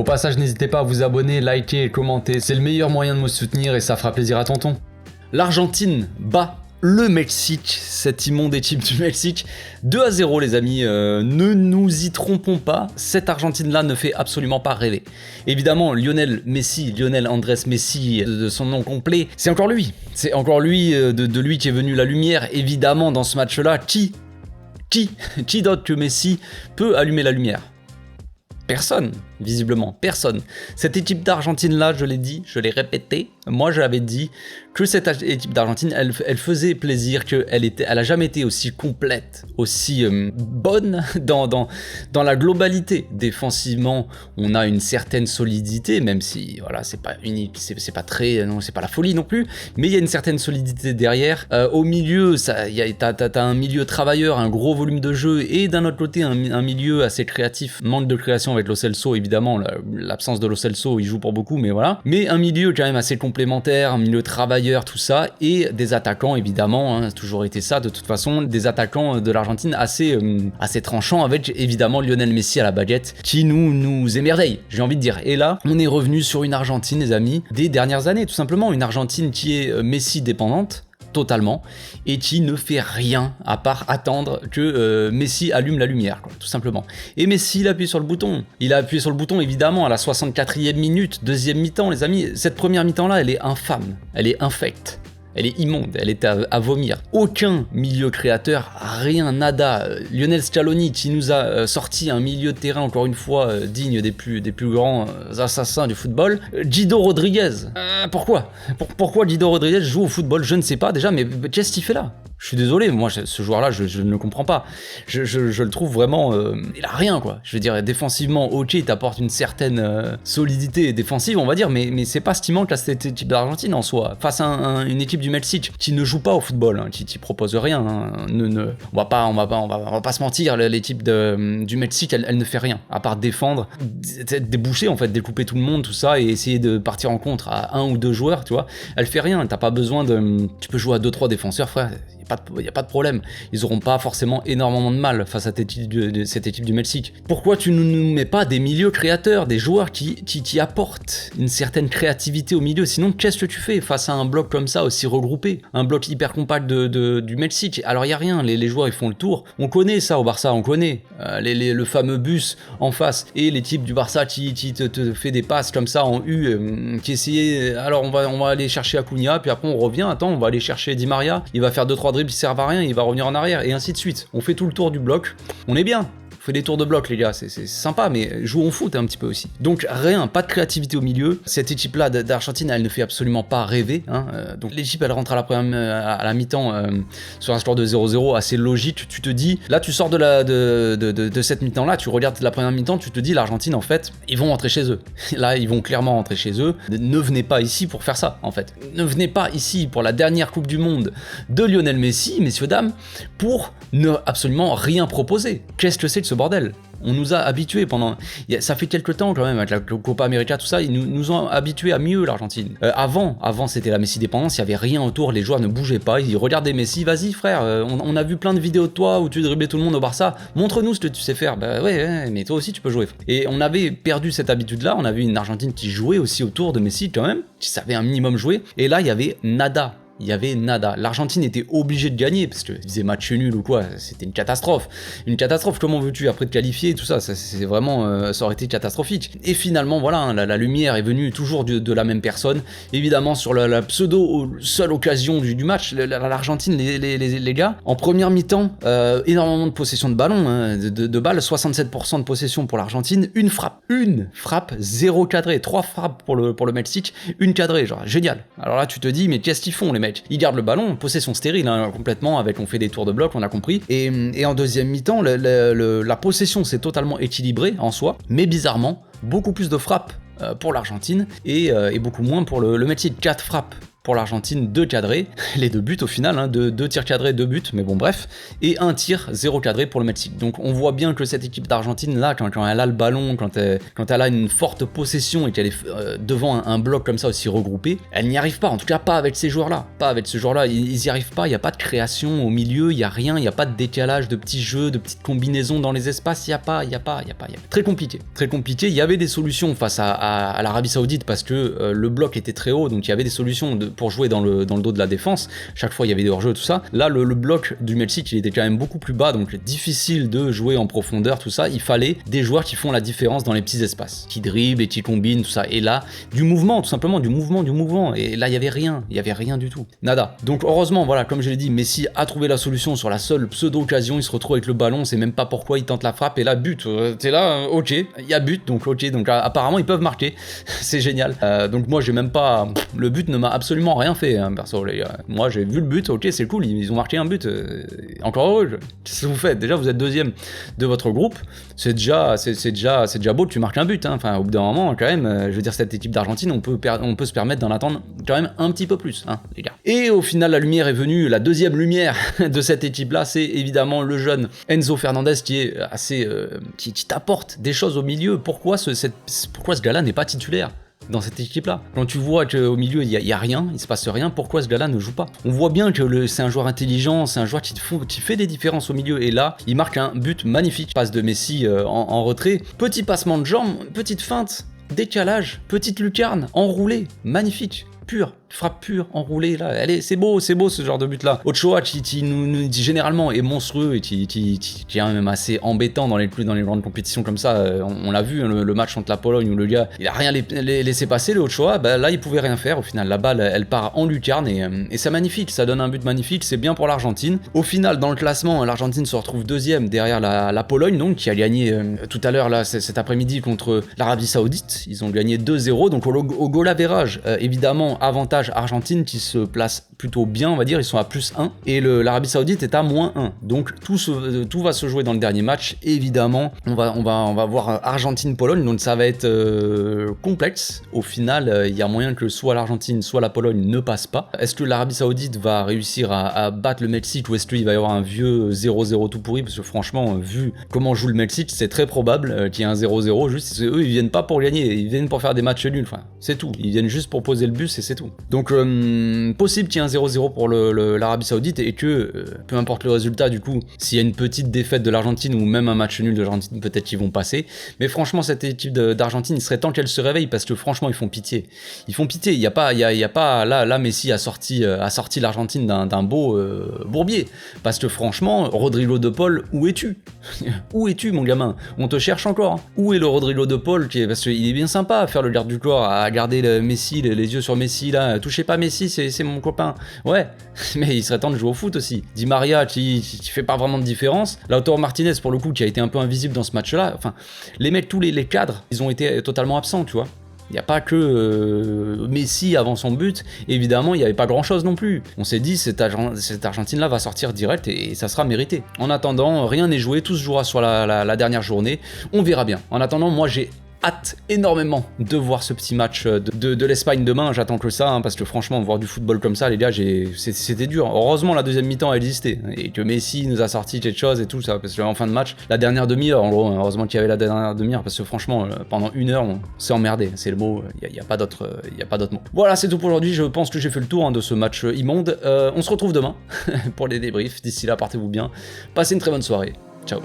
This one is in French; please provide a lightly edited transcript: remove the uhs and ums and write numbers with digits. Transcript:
passage, n'hésitez pas à vous abonner, liker et commenter, c'est le meilleur moyen de me soutenir et ça fera plaisir à tonton. L'Argentine bat le Mexique, cette immonde équipe du Mexique, 2-0 les amis, ne nous y trompons pas, cette Argentine-là ne fait absolument pas rêver. Évidemment, Lionel Andrés Messi, de son nom complet, c'est encore lui de lui qui est venu la lumière, évidemment dans ce match-là, qui d'autre que Messi peut allumer la lumière? Personne, visiblement, personne. Cette équipe d'Argentine-là, je l'ai dit, je l'ai répété, moi j'avais dit que cette équipe d'Argentine, elle faisait plaisir, qu'elle a jamais été aussi complète, aussi bonne dans la globalité. Défensivement, on a une certaine solidité, même si voilà, c'est pas unique, c'est pas très, non, c'est pas la folie non plus, mais il y a une certaine solidité derrière. Au milieu, t'as un milieu travailleur, un gros volume de jeu, et d'un autre côté, un milieu assez créatif, manque de création avec Lo Celso, évidemment, l'absence de Lo Celso, il joue pour beaucoup, mais voilà. Mais un milieu quand même assez complémentaire, un milieu travailleur, tout ça, et des attaquants, évidemment, ça a toujours été ça, de toute façon, des attaquants de l'Argentine assez tranchants, avec évidemment Lionel Messi à la baguette, qui nous émerveille, j'ai envie de dire. Et là, on est revenu sur une Argentine, les amis, des dernières années, tout simplement, une Argentine qui est Messi dépendante, totalement, et qui ne fait rien à part attendre que Messi allume la lumière, quoi, tout simplement. Et Messi, il a appuyé sur le bouton. Il a appuyé sur le bouton, évidemment, à la 64e minute, deuxième mi-temps, les amis. Cette première mi-temps-là, elle est infâme, elle est infecte. Elle est immonde, elle est à vomir. Aucun milieu créateur, rien, nada. Lionel Scaloni qui nous a sorti un milieu de terrain, encore une fois, digne des plus grands assassins du football. Guido Rodriguez. Pourquoi Guido Rodriguez joue au football? Je ne sais pas déjà, mais qu'est-ce qu'il fait là? Je suis désolé, moi ce joueur-là, je ne le comprends pas. Je le trouve vraiment... il a rien, quoi. Je veux dire, défensivement, ok, il t'apporte une certaine solidité défensive, on va dire, mais c'est pas ce qui manque à cette équipe d'Argentine en soi. Face à une équipe du Mexique qui ne joue pas au football, hein, qui propose rien. Hein. On va pas se mentir, l'équipe du Mexique, elle ne fait rien, à part défendre, déboucher, en fait, découper tout le monde, tout ça, et essayer de partir en contre à un ou deux joueurs, tu vois. Elle fait rien, t'as pas besoin de... Tu peux jouer à 2-3 défenseurs, frère. Il n'y a pas de problème, ils n'auront pas forcément énormément de mal face à cette équipe du Mexique. Pourquoi tu ne nous mets pas des milieux créateurs, des joueurs qui apportent une certaine créativité au milieu? Sinon, qu'est-ce que tu fais face à un bloc comme ça, aussi regroupé? Un bloc hyper compact du Mexique. Alors il n'y a rien, les joueurs ils font le tour. On connaît ça au Barça, on connaît le fameux bus en face, et l'équipe du Barça qui te fait des passes comme ça en U, qui essayait, alors on va aller chercher Acuna, puis après on revient, attends, on va aller chercher Di Maria, il va faire 2-3 dribbles qui servent à rien, il va revenir en arrière, et ainsi de suite. On fait tout le tour du bloc, on est bien. On fait des tours de bloc, les gars, c'est sympa, mais jouons au foot un petit peu aussi. Donc rien, pas de créativité au milieu. Cette équipe-là d'Argentine, elle ne fait absolument pas rêver. Hein. Donc l'équipe, elle rentre à la mi-temps sur un score de 0-0, assez logique. Tu te dis, là tu sors de cette mi-temps-là, tu regardes la première mi-temps, tu te dis, l'Argentine, en fait, ils vont rentrer chez eux. Là, ils vont clairement rentrer chez eux. Ne venez pas ici pour faire ça, en fait. Ne venez pas ici pour la dernière Coupe du Monde de Lionel Messi, messieurs, dames, pour ne absolument rien proposer. Qu'est-ce que c'est que ce bordel? On nous a habitués pendant... Ça fait quelques temps quand même, avec la Copa América, tout ça, ils nous ont habitués à mieux, l'Argentine. Avant c'était la Messi dépendance, il n'y avait rien autour, les joueurs ne bougeaient pas, ils regardaient Messi, vas-y frère, on a vu plein de vidéos de toi où tu driblais tout le monde au Barça, montre-nous ce que tu sais faire. Bah ouais, mais toi aussi tu peux jouer. Et on avait perdu cette habitude-là, on avait une Argentine qui jouait aussi autour de Messi quand même, qui savait un minimum jouer, et là il y avait nada. Il y avait nada. L'Argentine était obligée de gagner parce que faisait match nul ou quoi, c'était une catastrophe. Une catastrophe, comment veux-tu après te qualifier, tout ça, c'est vraiment, ça aurait été catastrophique. Et finalement, voilà, hein, la lumière est venue toujours de la même personne. Évidemment, sur la pseudo seule occasion du match, l'Argentine, les gars, en première mi-temps, énormément de possession de ballon, hein, de balles, 67% de possession pour l'Argentine, une frappe, 0 cadré, 3 frappes pour le Mexique, une cadrée, genre génial. Alors là, tu te dis, mais qu'est-ce qu'ils font les mecs? Ils gardent le ballon, possession stérile hein, complètement, avec on fait des tours de bloc, on a compris. Et en deuxième mi-temps, la possession s'est totalement équilibrée en soi, mais bizarrement, beaucoup plus de frappes pour l'Argentine et beaucoup moins pour le Mexique. 4 frappes pour l'Argentine, 2 cadrés, les 2 buts au final, hein, 2 tirs cadrés, 2 buts, mais bon bref, et 1 tir, 0 cadré pour le Mexique. Donc on voit bien que cette équipe d'Argentine là, quand elle a le ballon, quand elle a une forte possession et qu'elle est devant un bloc comme ça aussi regroupé, elle n'y arrive pas, en tout cas pas avec ces joueurs-là. Pas avec ce joueur-là, ils y arrivent pas, il n'y a pas de création au milieu, il n'y a rien, il n'y a pas de décalage, de petits jeux, de petites combinaisons dans les espaces, il n'y a pas. Très compliqué, il y avait des solutions face à l'Arabie Saoudite parce que le bloc était très haut, donc il y avait des solutions pour jouer dans le dos de la défense, chaque fois il y avait des hors-jeux, tout ça. Là, le bloc du Mexique, il était quand même beaucoup plus bas, donc difficile de jouer en profondeur, tout ça. Il fallait des joueurs qui font la différence dans les petits espaces, qui dribblent et qui combinent, tout ça. Et là, du mouvement, tout simplement, du mouvement. Et là, il y avait rien du tout. Nada. Donc heureusement, voilà, comme je l'ai dit, Messi a trouvé la solution sur la seule pseudo-occasion, il se retrouve avec le ballon, on sait même pas pourquoi il tente la frappe, et là, but. T'es là, ok, il y a but, donc ok, donc apparemment ils peuvent marquer, c'est génial. Donc moi, j'ai même pas... Le but ne m'a absolument rien fait, hein, perso, les gars. Moi, j'ai vu le but, ok, c'est cool, ils ont marqué un but, encore heureux. Qu'est-ce que vous faites? Déjà, vous êtes deuxième de votre groupe, c'est déjà beau que tu marques un but, hein. Enfin, au bout d'un moment, quand même, je veux dire, cette équipe d'Argentine, on peut se permettre d'en attendre quand même un petit peu plus, hein, les gars. Et au final, la lumière est venue, la deuxième lumière de cette équipe-là, c'est évidemment le jeune Enzo Fernandez qui est assez... qui t'apporte des choses au milieu. Pourquoi ce gars-là n'est pas titulaire dans cette équipe-là? Quand tu vois qu'au milieu, il y a rien, il se passe rien, pourquoi ce gars-là ne joue pas? On voit bien que c'est un joueur intelligent, c'est un joueur qui fait des différences au milieu, et là, il marque un but magnifique. Passe de Messi en retrait, petit passement de jambes, petite feinte, décalage, petite lucarne, enroulé, magnifique, pur. Frappe pure, enroulée, là, c'est beau ce genre de but-là. Ochoa, qui nous dit généralement est monstrueux et qui est quand même assez embêtant dans les grandes compétitions comme ça. On l'a vu, le match contre la Pologne où le gars, il a rien laissé passer, le Ochoa, bah, là, il pouvait rien faire. Au final, la balle, elle part en lucarne et c'est magnifique, ça donne un but magnifique, c'est bien pour l'Argentine. Au final, dans le classement, l'Argentine se retrouve deuxième derrière la Pologne, donc, qui a gagné tout à l'heure, là, cet après-midi contre l'Arabie Saoudite. Ils ont gagné 2-0, donc au goal average, évidemment, avantage Argentine qui se place plutôt bien, on va dire, ils sont à +1 et l'Arabie Saoudite est à -1. Donc tout va se jouer dans le dernier match. Évidemment, on va voir Argentine-Pologne, donc ça va être complexe. Au final, il y a moyen que soit l'Argentine, soit la Pologne ne passent pas. Est-ce que l'Arabie Saoudite va réussir à battre le Mexique ou est-ce qu'il va y avoir un vieux 0-0 tout pourri? Parce que franchement, vu comment joue le Mexique, c'est très probable qu'il y ait un 0-0. Juste, eux, ils viennent pas pour gagner, ils viennent pour faire des matchs nuls. Enfin, c'est tout. Ils viennent juste pour poser le bus et c'est tout. Donc possible qu'il y ait un 0-0 pour l'Arabie Saoudite et que, peu importe le résultat du coup, s'il y a une petite défaite de l'Argentine ou même un match nul de l'Argentine, peut-être qu'ils vont passer. Mais franchement, cette équipe d'Argentine, il serait temps qu'elle se réveille parce que franchement, ils font pitié. Il y a pas là Messi a sorti l'Argentine d'un beau bourbier. Parce que franchement, Rodrigo de Paul, où es-tu? Où es-tu, mon gamin? On te cherche encore. Où est le Rodrigo de Paul parce qu'il est bien sympa à faire le garde du corps, à garder Messi, les yeux sur Messi là. Touchez pas Messi, c'est mon copain. Ouais, mais il serait temps de jouer au foot aussi. Di Maria qui fait pas vraiment de différence. Lautaro Martinez pour le coup qui a été un peu invisible dans ce match-là. Enfin, les mecs, tous les cadres, ils ont été totalement absents, tu vois. Il n'y a pas que Messi avant son but, évidemment il n'y avait pas grand chose non plus. On s'est dit cette Argentine-là va sortir direct et ça sera mérité. En attendant, rien n'est joué, tout se jouera sur la dernière journée, on verra bien. En attendant, moi j'ai hâte énormément de voir ce petit match de l'Espagne demain, j'attends que ça, hein, parce que franchement, voir du football comme ça, les gars, c'était dur. Heureusement, la deuxième mi-temps a existé, et que Messi nous a sorti quelque chose et tout ça, parce qu'en fin de match, la dernière demi-heure, en gros, heureusement qu'il y avait la dernière demi-heure, parce que franchement, pendant une heure, on s'est emmerdé, c'est le mot, il n'y a pas d'autre mot. Voilà, c'est tout pour aujourd'hui, je pense que j'ai fait le tour de ce match immonde. On se retrouve demain pour les débriefs, d'ici là, portez-vous bien, passez une très bonne soirée, ciao.